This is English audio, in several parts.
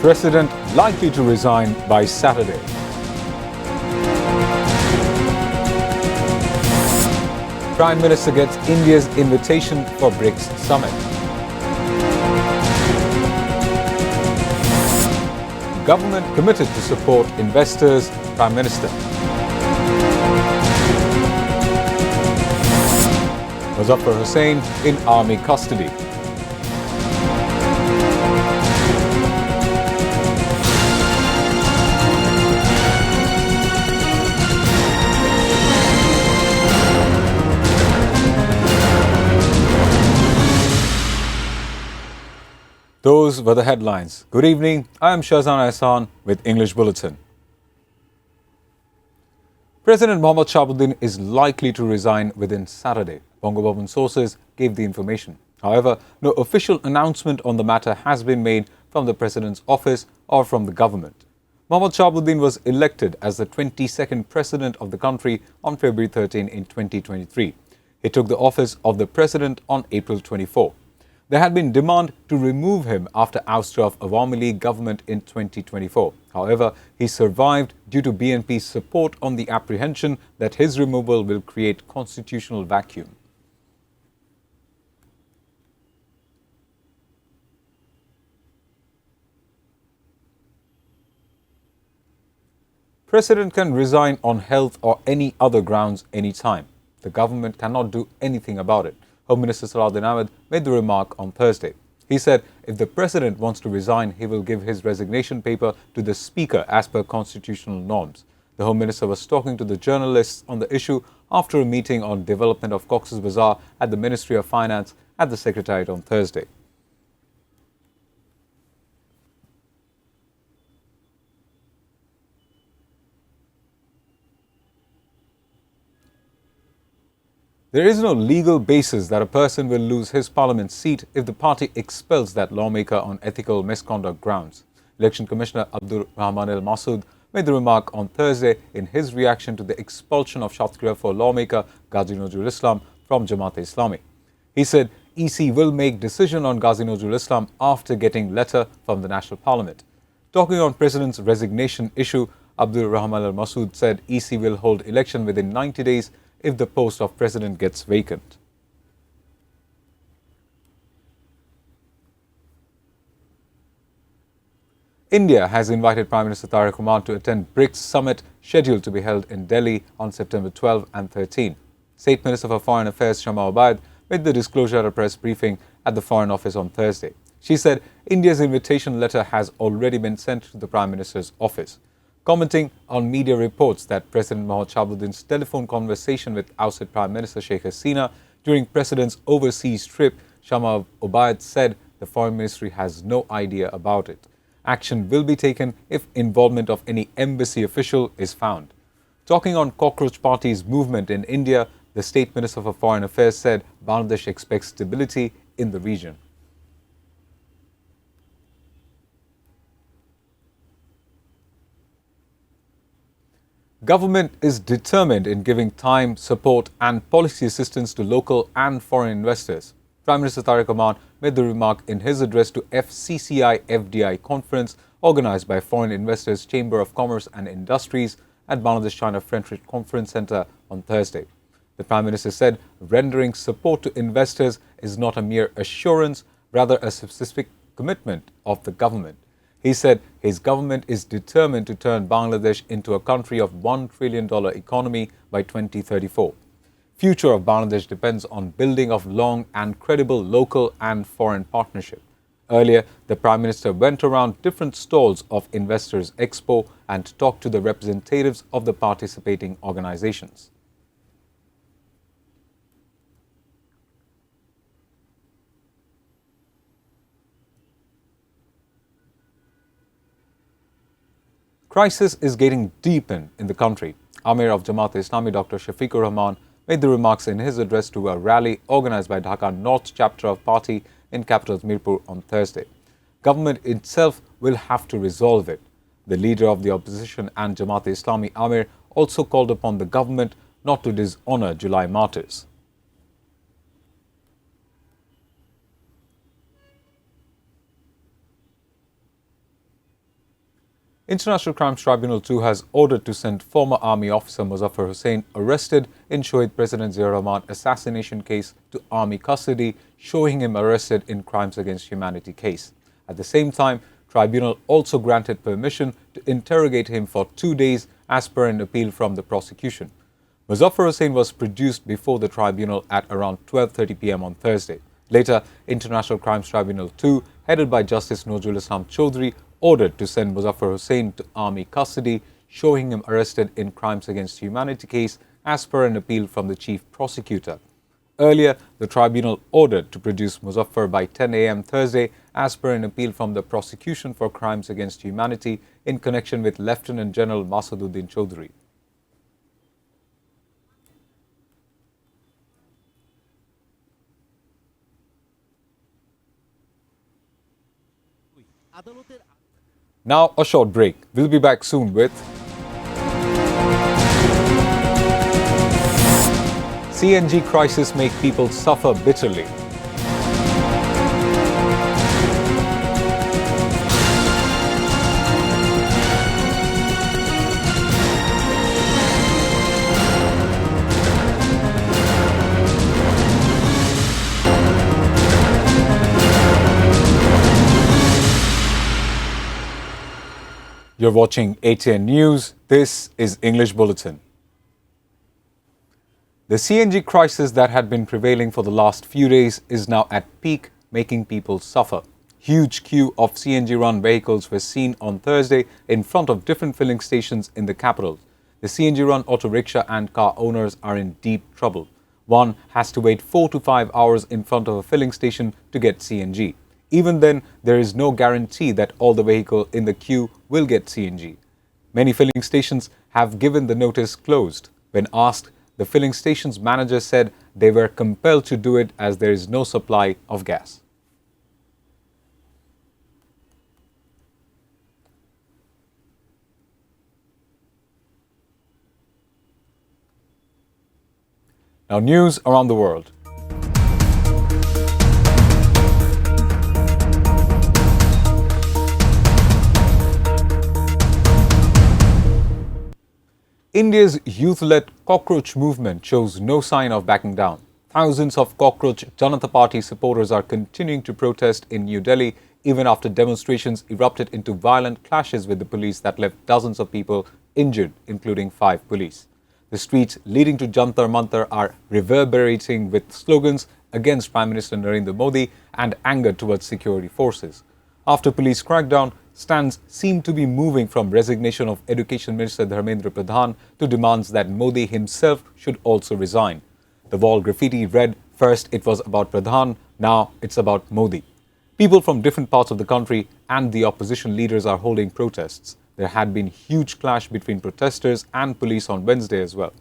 President likely to resign by Saturday. Prime Minister gets India's invitation for BRICS summit. Government committed to support investors, Prime Minister. Muzaffar Hussain in army custody. Those were the headlines. Good evening, I am Shahzan Ahsan with English Bulletin. President Mohammad Shahabuddin is likely to resign within Saturday. Bangla sources gave the information. However, no official announcement on the matter has been made from the President's office or from the government. Mohammad Shahabuddin was elected as the 22nd President of the country on February 13 in 2023. He took the office of the President on April 24. There had been demand to remove him after ouster of Awami League government in 2024. However, he survived due to BNP's support on the apprehension that his removal will create constitutional vacuum. President can resign on health or any other grounds anytime. The government cannot do anything about it. Home Minister Salahuddin Ahmed made the remark on Thursday. He said if the President wants to resign, he will give his resignation paper to the Speaker as per constitutional norms. The Home Minister was talking to the journalists on the issue after a meeting on development of Cox's Bazar at the Ministry of Finance at the Secretariat on Thursday. There is no legal basis that a person will lose his parliament seat if the party expels that lawmaker on ethical misconduct grounds. Election Commissioner Abdur Rahman Al Masood made the remark on Thursday in his reaction to the expulsion of Xtra for lawmaker Ghazi Nazrul Islam from Jamaat Islami. He said EC will make decision on Ghazi Nazrul Islam after getting letter from the National Parliament. Talking on President's resignation issue, Abdur Rahman Al Masood said EC will hold election within 90 days if the post of President gets vacant. India has invited Prime Minister Tariq Rahman to attend BRICS summit scheduled to be held in Delhi on September 12 and 13. State Minister for Foreign Affairs Shama Obaid made the disclosure at a press briefing at the Foreign Office on Thursday. She said India's invitation letter has already been sent to the Prime Minister's office. Commenting on media reports that President Mohammad Shahabuddin's telephone conversation with ousted Prime Minister Sheikh Hasina during President's overseas trip, Shama Obaid said the Foreign Ministry has no idea about it. Action will be taken if involvement of any embassy official is found. Talking on Cockroach Party's movement in India, the State Minister for Foreign Affairs said Bangladesh expects stability in the region. Government is determined in giving time, support and policy assistance to local and foreign investors. Prime Minister Tariq Rahman made the remark in his address to FCCI FDI conference organised by Foreign Investors Chamber of Commerce and Industries at Bangladesh-China Friendship Conference Centre on Thursday. The Prime Minister said rendering support to investors is not a mere assurance, rather a specific commitment of the government. He said his government is determined to turn Bangladesh into a country of $1 trillion economy by 2034. Future of Bangladesh depends on building of long and credible local and foreign partnership. Earlier, the Prime Minister went around different stalls of Investors Expo and talked to the representatives of the participating organizations. Crisis is getting deepened in the country. Amir of Jamaat Islami Dr. Shafiqur Rahman made the remarks in his address to a rally organized by Dhaka North chapter of party in capital Mirpur on Thursday. Government itself will have to resolve it. The leader of the opposition and Jamaat Islami Amir also called upon the government not to dishonor July martyrs. International Crimes Tribunal 2 has ordered to send former army officer Muzaffar Hussain, arrested in Shohid President Ziaur Rahman assassination case, to army custody, showing him arrested in crimes against humanity case. At the same time, Tribunal also granted permission to interrogate him for 2 days as per an appeal from the prosecution. Muzaffar Hussain was produced before the tribunal at around 12:30 p.m. on Thursday. Later, International Crimes Tribunal 2, headed by Justice Nozrul Islam Chaudhry, ordered to send Muzaffar Hussain to army custody, showing him arrested in crimes against humanity case as per an appeal from the chief prosecutor. Earlier, the tribunal ordered to produce Muzaffar by 10 a.m. Thursday as per an appeal from the prosecution for crimes against humanity in connection with Lieutenant General Masaduddin Chaudhry. Now a short break. We'll be back soon with CNG crisis make people suffer bitterly. You're watching ATN News. This is English Bulletin. The CNG crisis that had been prevailing for the last few days is now at peak, making people suffer. Huge queue of CNG-run vehicles were seen on Thursday in front of different filling stations in the capital. The CNG-run auto rickshaw and car owners are in deep trouble. One has to wait 4 to 5 hours in front of a filling station to get CNG. Even then, there is no guarantee that all the vehicles in the queue will get CNG. Many filling stations have given the notice closed. When asked, the filling station's manager said they were compelled to do it as there is no supply of gas. Now, news around the world. India's youth-led cockroach movement shows no sign of backing down. Thousands of cockroach Janata Party supporters are continuing to protest in New Delhi even after demonstrations erupted into violent clashes with the police that left dozens of people injured, including 5 police. The streets leading to Jantar Mantar are reverberating with slogans against Prime Minister Narendra Modi and anger towards security forces. After police crackdown, stands seem to be moving from resignation of Education Minister Dharmendra Pradhan to demands that Modi himself should also resign. The wall graffiti read, "First it was about Pradhan, now it's about Modi." People from different parts of the country and the opposition leaders are holding protests. There had been huge clash between protesters and police on Wednesday as well.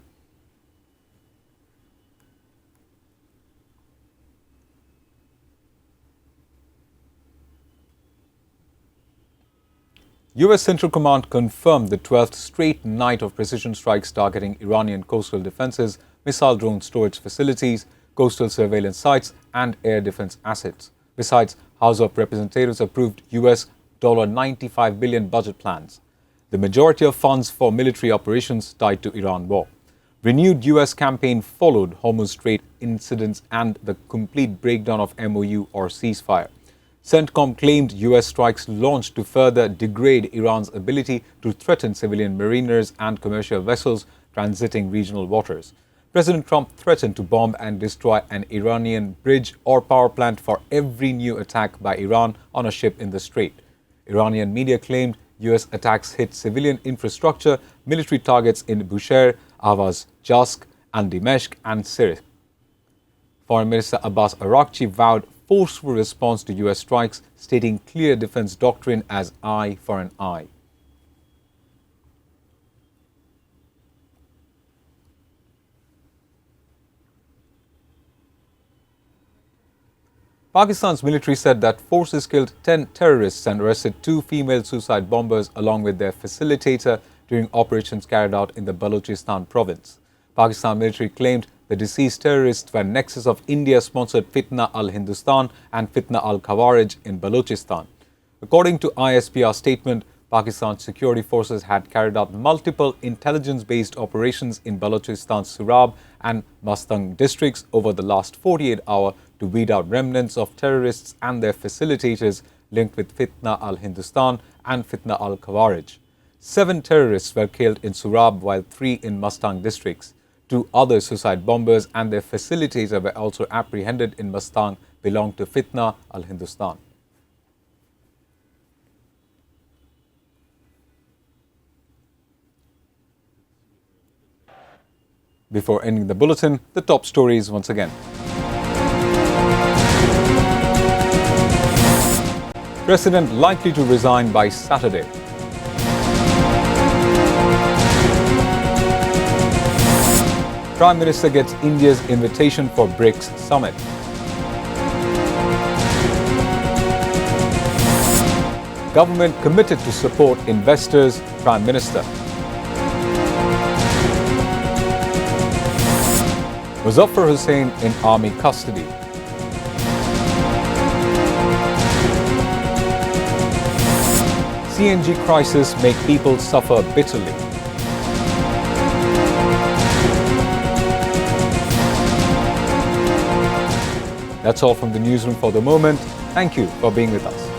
US Central Command confirmed the 12th straight night of precision strikes targeting Iranian coastal defenses, missile drone storage facilities, coastal surveillance sites, and air defense assets. Besides, House of Representatives approved US $95 billion budget plans. The majority of funds for military operations tied to Iran war. Renewed US campaign followed Hormuz Strait incidents and the complete breakdown of MOU or ceasefire. CENTCOM claimed US strikes launched to further degrade Iran's ability to threaten civilian mariners and commercial vessels transiting regional waters. President Trump threatened to bomb and destroy an Iranian bridge or power plant for every new attack by Iran on a ship in the strait. Iranian media claimed US attacks hit civilian infrastructure, military targets in Bushehr, Ahvaz, Jask, and Dimeshq and Sirte. Foreign Minister Abbas Araghchi vowed forceful response to US strikes, stating clear defense doctrine as eye for an eye. Pakistan's military said that forces killed 10 terrorists and arrested 2 female suicide bombers along with their facilitator during operations carried out in the Balochistan province. Pakistan military claimed the deceased terrorists were nexus of India-sponsored Fitna al-Hindustan and Fitna al-Khawarij in Balochistan. According to ISPR statement, Pakistan's security forces had carried out multiple intelligence-based operations in Balochistan's Surab and Mastang districts over the last 48 hours to weed out remnants of terrorists and their facilitators linked with Fitna al-Hindustan and Fitna al-Khawarij. 7 terrorists were killed in Surab while 3 in Mastang districts. 2 other suicide bombers and their facilitator were also apprehended in Mastang, belonged to Fitna al-Hindustan. Before ending the bulletin, the top stories once again. President likely to resign by Saturday. Prime Minister gets India's invitation for BRICS summit. Government committed to support investors, Prime Minister. Muzaffar Hussain in army custody. CNG crisis make people suffer bitterly. That's all from the newsroom for the moment. Thank you for being with us.